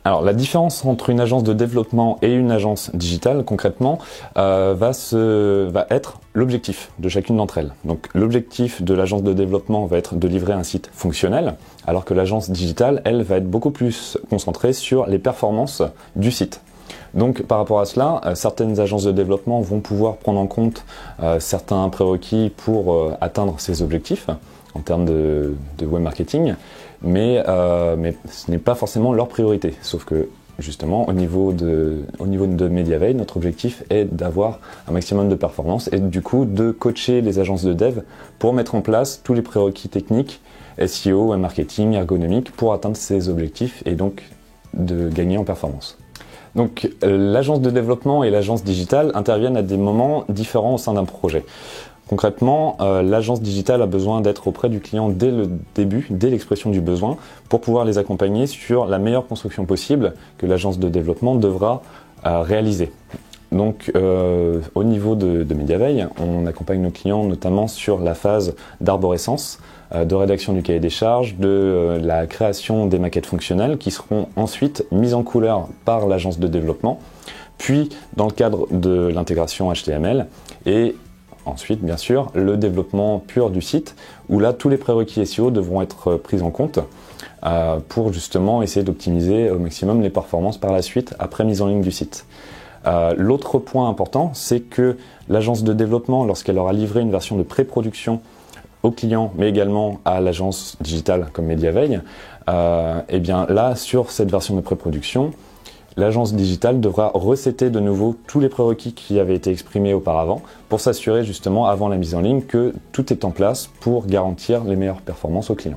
Alors la différence entre une agence de développement et une agence digitale, concrètement, va être l'objectif de chacune d'entre elles. Donc l'objectif de l'agence de développement va être de livrer un site fonctionnel, alors que l'agence digitale, elle, va être beaucoup plus concentrée sur les performances du site. Donc par rapport à cela, certaines agences de développement vont pouvoir prendre en compte certains prérequis pour atteindre ces objectifs en termes de web marketing, mais ce n'est pas forcément leur priorité. Sauf que justement, au niveau de Mediaveil, notre objectif est d'avoir un maximum de performance et du coup de coacher les agences de dev pour mettre en place tous les prérequis techniques, SEO, web marketing, ergonomique, pour atteindre ces objectifs et donc de gagner en performance. Donc l'agence de développement et l'agence digitale interviennent à des moments différents au sein d'un projet. Concrètement, l'agence digitale a besoin d'être auprès du client dès le début, dès l'expression du besoin, pour pouvoir les accompagner sur la meilleure construction possible que l'agence de développement devra réaliser. Donc au niveau de Mediaveil, on accompagne nos clients notamment sur la phase d'arborescence, de rédaction du cahier des charges, de la création des maquettes fonctionnelles qui seront ensuite mises en couleur par l'agence de développement, puis dans le cadre de l'intégration HTML et ensuite, bien sûr, le développement pur du site, où là, tous les prérequis SEO devront être pris en compte pour justement essayer d'optimiser au maximum les performances par la suite, après mise en ligne du site. L'autre point important, c'est que l'agence de développement, lorsqu'elle aura livré une version de pré-production au client, mais également à l'agence digitale comme Mediaveil, et bien là, sur cette version de pré-production, l'agence digitale devra resetter de nouveau tous les prérequis qui avaient été exprimés auparavant pour s'assurer justement avant la mise en ligne que tout est en place pour garantir les meilleures performances aux clients.